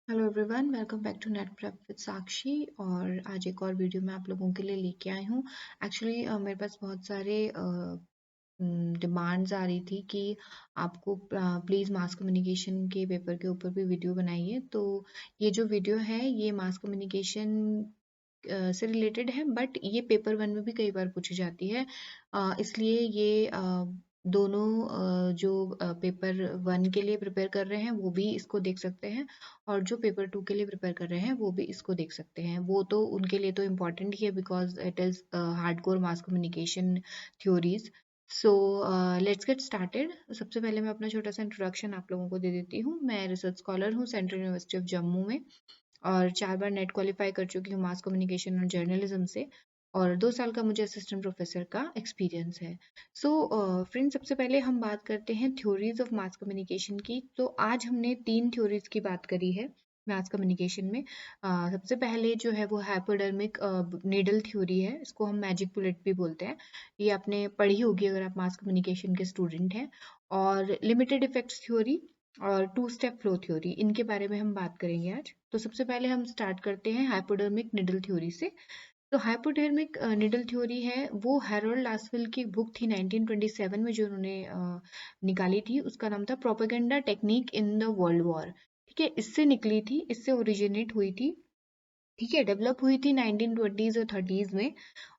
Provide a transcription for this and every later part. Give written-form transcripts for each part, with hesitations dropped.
Hello everyone, welcome back to net prep with Sakshi. और आज एक और वीडियो मैं आप लोगों के लिए लेके आई हूँ। एक्चुअली मेरे पास बहुत सारे डिमांड्स आ रही थी कि आपको प्लीज़ मास कम्युनिकेशन के पेपर के ऊपर भी वीडियो बनाइए। तो ये जो वीडियो है ये मास कम्युनिकेशन से रिलेटेड है, बट ये पेपर वन में भी कई बार पूछी जाती है। इसलिए ये दोनों जो पेपर वन के लिए प्रिपेयर कर रहे हैं वो भी इसको देख सकते हैं, और जो पेपर टू के लिए प्रिपेयर कर रहे हैं वो भी इसको देख सकते हैं। वो तो उनके लिए तो इम्पॉर्टेंट ही है because it is hardcore mass communication theories. So let's get started. सबसे पहले मैं अपना छोटा सा इंट्रोडक्शन आप लोगों को दे देती हूँ। मैं रिसर्च स्कॉलर हूँ सेंट्रल यूनिवर्सिटी ऑफ जम्मू में, और 4 बार नेट क्वालिफाई कर चुकी हूँ मास कम्युनिकेशन और जर्नलिज्म से, और 2 साल का मुझे असिस्टेंट प्रोफेसर का एक्सपीरियंस है। सो फ्रेंड्स, सबसे पहले हम बात करते हैं थ्योरीज ऑफ मास कम्युनिकेशन की। तो आज हमने 3 थ्योरीज की बात करी है मास कम्युनिकेशन में। सबसे पहले जो है वो हाइपोडर्मिक नीडल थ्योरी है, इसको हम मैजिक बुलेट भी बोलते हैं। ये आपने पढ़ी होगी अगर आप मास कम्युनिकेशन के स्टूडेंट हैं। और लिमिटेड इफेक्ट्स थ्योरी और टू स्टेप फ्लो थ्योरी, इनके बारे में हम बात करेंगे आज। तो सबसे पहले हम स्टार्ट करते हैं हाइपोडर्मिक निडल थ्योरी से। तो हाइपोडर्मिक निडल थ्योरी है वो हैरोल्ड लासवेल की बुक थी 1927 में जो उन्होंने निकाली थी। उसका नाम था propaganda technique in the world war. ठीक है, इससे निकली थी, इससे ओरिजिनेट हुई थी। ठीक है, डेवलप हुई थी 1920s और 30s में।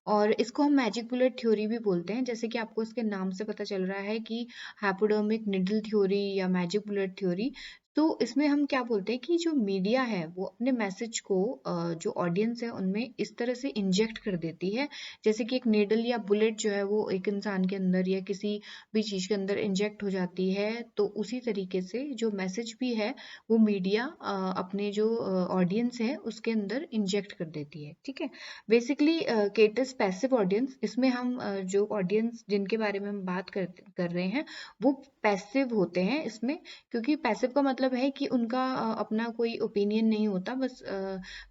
और इसको हम मैजिक बुलेट थ्योरी भी बोलते हैं, जैसे कि आपको इसके नाम से पता चल रहा है कि हाइपोडर्मिक निडल थ्योरी या मैजिक बुलेट थ्योरी। तो इसमें हम क्या बोलते हैं कि जो मीडिया है वो अपने मैसेज को जो ऑडियंस है उनमें इस तरह से इंजेक्ट कर देती है, जैसे कि एक नीडल या बुलेट जो है वो एक इंसान के अंदर या किसी भी चीज़ के अंदर इंजेक्ट हो जाती है। तो उसी तरीके से जो मैसेज भी है वो मीडिया अपने जो ऑडियंस है उसके अंदर इंजेक्ट कर देती है। ठीक है, बेसिकली केटस पैसिव ऑडियंस। इसमें हम जो ऑडियंस जिनके बारे में हम बात कर रहे हैं वो पैसिव होते हैं इसमें, क्योंकि पैसिव का मतलब है कि उनका अपना कोई ओपिनियन नहीं होता। बस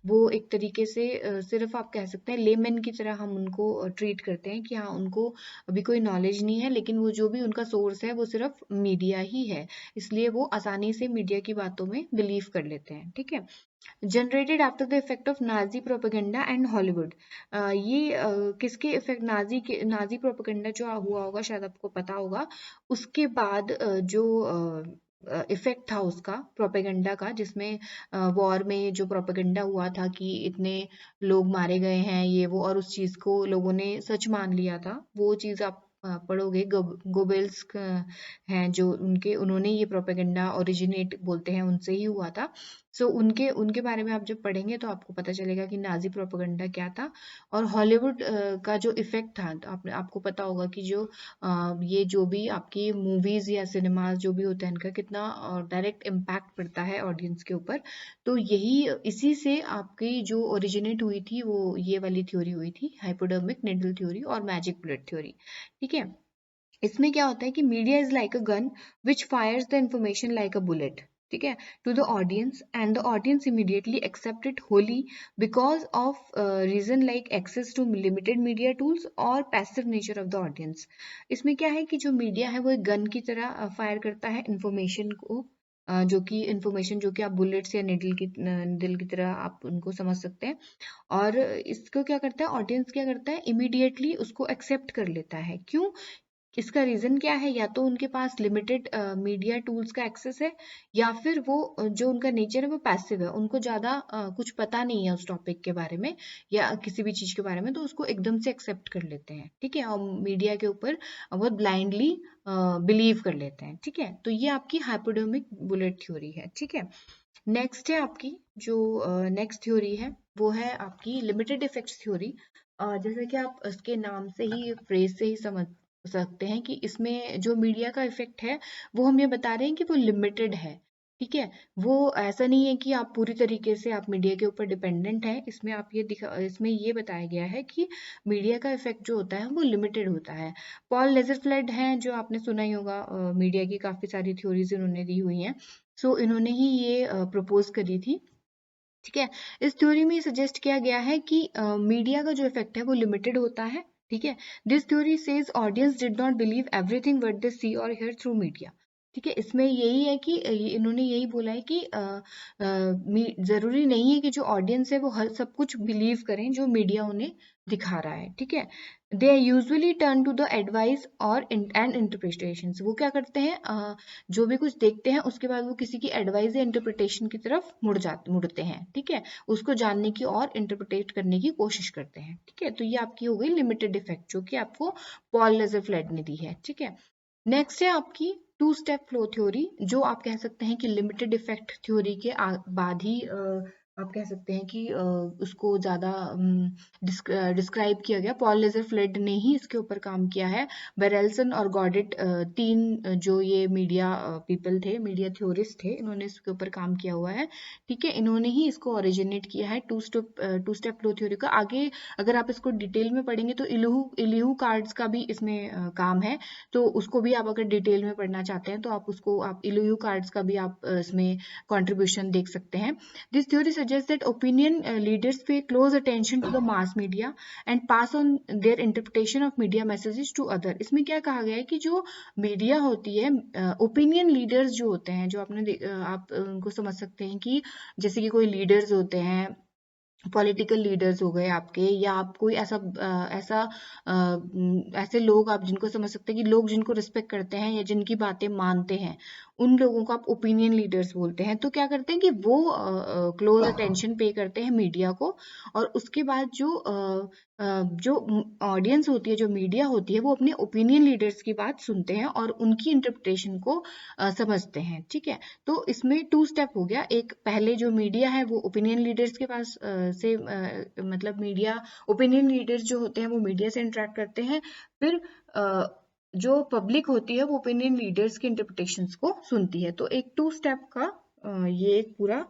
वो एक तरीके से सिर्फ आप कह सकते हैं लेमैन की तरह हम उनको ट्रीट करते हैं कि हाँ, उनको अभी कोई नॉलेज नहीं है, लेकिन वो जो भी उनका सोर्स है वो सिर्फ मीडिया ही है, इसलिए वो आसानी से मीडिया की बातों में बिलीव कर लेते हैं। ठीक है, generated after the effect of Nazi propaganda and Hollywood. ये किसके इफेक्ट, नाजी प्रोपेगेंडा जो हुआ होगा शायद आपको पता होगा, उसके बाद जो इफेक्ट था उसका प्रोपेगेंडा का, जिसमें वॉर में जो प्रोपेगेंडा हुआ था कि इतने लोग मारे गए हैं ये वो, और उस चीज को लोगों ने सच मान लिया था। वो चीज आप पढ़ोगे, गोबेल्स हैं जो उनके, उन्होंने ये प्रोपेगेंडा ओरिजिनेट बोलते हैं उनसे ही हुआ था। सो उनके उनके बारे में आप जब पढ़ेंगे तो आपको पता चलेगा कि नाजी प्रोपेगेंडा क्या था। और हॉलीवुड का जो इफेक्ट था, तो आपको पता होगा कि जो ये जो भी आपकी मूवीज या सिनेमाज जो भी होते हैं इनका कितना डायरेक्ट इम्पैक्ट पड़ता है ऑडियंस के ऊपर। तो यही, इसी से आपकी जो ओरिजिनेट हुई थी वो ये वाली थ्योरी हुई थी, हाइपोडर्मिक निडल थ्योरी और मैजिक बुलेट थ्योरी। ठीक है, इसमें क्या होता है कि media is like a gun which fires the information like a bullet. ठीक है, to the audience, and the audience immediately accept it wholly because of reason like access to limited media tools और passive nature of the audience. इसमें क्या है कि जो media है वो एक गन की तरह फायर करता है इंफॉर्मेशन को, जो कि इंफॉर्मेशन जो कि आप बुलेट्स या निडल की तरह आप उनको समझ सकते हैं। और इसको क्या करता है, ऑडियंस क्या करता है, इमीडिएटली उसको एक्सेप्ट कर लेता है। क्यों? इसका रीजन क्या है, या तो उनके पास लिमिटेड मीडिया टूल्स का एक्सेस है, या फिर वो जो उनका नेचर है वो पैसिव है, उनको ज्यादा कुछ पता नहीं है उस टॉपिक के बारे में या किसी भी चीज के बारे में, तो उसको एकदम से एक्सेप्ट कर लेते हैं। ठीक है, और मीडिया के ऊपर बहुत ब्लाइंडली बिलीव कर लेते हैं। ठीक है, तो ये आपकी हाइपोडर्मिक बुलेट थ्योरी है। ठीक है, नेक्स्ट है आपकी जो नेक्स्ट थ्योरी है वो है आपकी लिमिटेड इफेक्ट्स थ्योरी। जैसे कि आप इसके नाम से ही, फ्रेज से ही समझ सकते हैं कि इसमें जो मीडिया का इफेक्ट है वो हम ये बता रहे हैं कि वो लिमिटेड है। ठीक है, वो ऐसा नहीं है कि आप पूरी तरीके से आप मीडिया के ऊपर डिपेंडेंट हैं। इसमें आप ये इसमें ये बताया गया है कि मीडिया का इफेक्ट जो होता है वो लिमिटेड होता है। पॉल लेजरफ्लड हैं जो आपने सुना ही होगा, मीडिया की काफी सारी थ्योरीज उन्होंने दी हुई हैं। सो इन्होंने ही ये प्रपोज करी थी। ठीक है, इस थ्योरी में सजेस्ट किया गया है कि मीडिया का जो इफेक्ट है वो लिमिटेड होता है। ठीक है, this theory says audience did not believe everything what they see और हियर थ्रू मीडिया। ठीक है। इसमें यही है कि इन्होंने यही बोला है कि जरूरी नहीं है कि जो ऑडियंस है वो हर सब कुछ बिलीव करें जो मीडिया उन्हें दिखा रहा है। ठीक है। They usually turn to the advice और एंड इंटरप्रिटेशन। वो क्या करते हैं, जो भी कुछ देखते हैं उसके बाद वो किसी की एडवाइस या इंटरप्रिटेशन की तरफ मुड़ते हैं। ठीक है। उसको जानने की और इंटरप्रिटेट करने की कोशिश करते हैं। ठीक है। तो ये आपकी हो गई लिमिटेड इफेक्ट, जो कि आपको पॉल लेज़रफ्लेड ने दी है। ठीक है। नेक्स्ट है आपकी टू स्टेप फ्लो थ्योरी, जो आप कह सकते हैं कि लिमिटेड इफेक्ट थ्योरी के बाद ही आप कह सकते हैं कि उसको ज़्यादा डिस्क्राइब किया गया। पॉल लेज़रफ्लेड ने ही इसके ऊपर काम किया है। बेरेल्सन और गॉडेट, तीन जो ये मीडिया पीपल थे, मीडिया थ्योरिस्ट थे, इन्होंने इसके ऊपर काम किया हुआ है। ठीक है। इन्होंने ही इसको ओरिजिनेट किया है टू स्टेप फ्लो थ्योरी का। आगे अगर आप इसको डिटेल में पढ़ेंगे तो इलिहू कार्ड्स का भी इसमें काम है, तो उसको भी आप अगर डिटेल में पढ़ना चाहते हैं तो आप इलिहू कार्ड्स का भी आप इसमें कंट्रीब्यूशन देख सकते हैं। This theory suggest that opinion leaders pay close attention to the mass media and pass on their interpretation of media messages to other. इसमें क्या कहा गया है कि जो मीडिया होती है, ओपिनियन लीडर्स जो होते हैं, जो आप उनको समझ सकते हैं कि जैसे कि कोई लीडर्स होते हैं, पॉलिटिकल लीडर्स हो गए आपके, या आप कोई ऐसे लोग आप जिनको समझ सकते हैं कि लोग जिनको रिस्पेक्ट करते हैं या जिनकी बातें मानते हैं, उन लोगों को आप ओपिनियन लीडर्स बोलते हैं। तो क्या करते हैं कि वो क्लोज अटेंशन पे करते हैं मीडिया को, और उसके बाद जो ऑडियंस होती है, जो मीडिया होती है, वो अपने ओपिनियन लीडर्स की बात सुनते हैं और उनकी इंटरप्रिटेशन को समझते हैं। ठीक है। तो इसमें टू स्टेप हो गया। एक, पहले जो मीडिया है वो ओपिनियन लीडर्स के पास मतलब मीडिया, ओपिनियन लीडर्स जो होते हैं वो मीडिया से इंटरेक्ट करते हैं। फिर जो पब्लिक होती है वो ओपिनियन लीडर्स की इंटरप्रिटेशंस को सुनती है। तो एक टू स्टेप का ये एक पूरा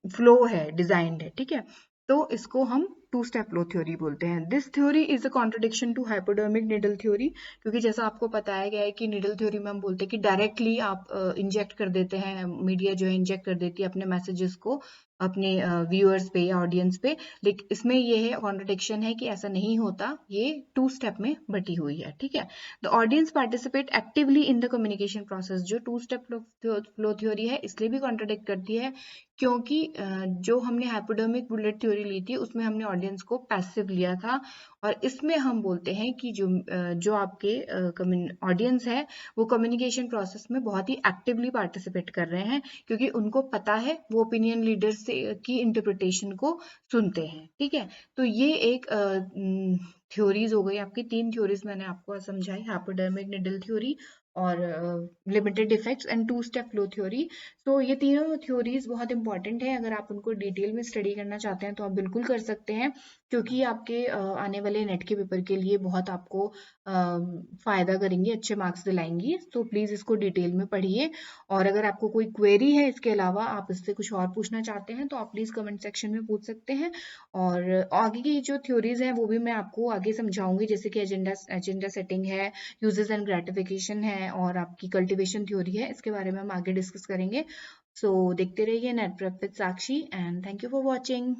फ्लो है, डिजाइंड है। ठीक है। तो इसको हम टू स्टेप फ्लो थ्योरी बोलते हैं। This theory is a contradiction to hypodermic needle theory, क्योंकि जैसा आपको बताया गया है कि निडल थ्योरी में हम बोलते हैं कि डायरेक्टली आप इंजेक्ट कर देते हैं, मीडिया जो है इंजेक्ट कर देती है अपने मैसेजेस को अपने व्यूअर्स पे या ऑडियंस पे। लेकिन इसमें ये है कॉन्ट्रडिक्शन है कि ऐसा नहीं होता, ये टू स्टेप में बटी हुई है। ठीक है। The audience participate actively in the communication process. जो टू स्टेप फ्लो थ्योरी है इसलिए भी कॉन्ट्रडिक्ट करती है क्योंकि जो हमने हाइपोडर्मिक बुलेट थ्योरी ली थी उसमें हमने ऑडियंस को पैसिव लिया था, और इसमें हम बोलते हैं कि जो आपके ऑडियंस है वो कम्युनिकेशन प्रोसेस में बहुत ही एक्टिवली पार्टिसिपेट कर रहे हैं, क्योंकि उनको पता है, वो ओपिनियन लीडर्स की इंटरप्रिटेशन को सुनते हैं। ठीक है। तो ये एक थ्योरीज हो गई आपकी, तीन थ्योरीज मैंने आपको समझाई, हाइपोडर्मिक निडल थ्योरी और limited effects and two step flow theory. तो ये तीनों थ्योरीज बहुत इंपॉर्टेंट है। अगर आप उनको डिटेल में स्टडी करना चाहते हैं तो आप बिल्कुल कर सकते हैं, क्योंकि आपके आने वाले नेट के पेपर के लिए बहुत आपको फायदा करेंगी, अच्छे मार्क्स दिलाएंगी। तो प्लीज इसको डिटेल में पढ़िए, और अगर आपको कोई क्वेरी है इसके अलावा, आप इससे कुछ और पूछना चाहते हैं, तो आप प्लीज कमेंट सेक्शन में पूछ सकते हैं। और आगे की जो थ्योरीज हैं वो भी मैं आपको आगे समझाऊंगी, जैसे कि एजेंडा सेटिंग है, यूजेस एंड ग्रेटिफिकेशन है, और आपकी कल्टीवेशन थ्योरी है। इसके बारे में हम आगे डिस्कस करेंगे। सो देखते रहिए net prep with Sakshi, and thank you for watching.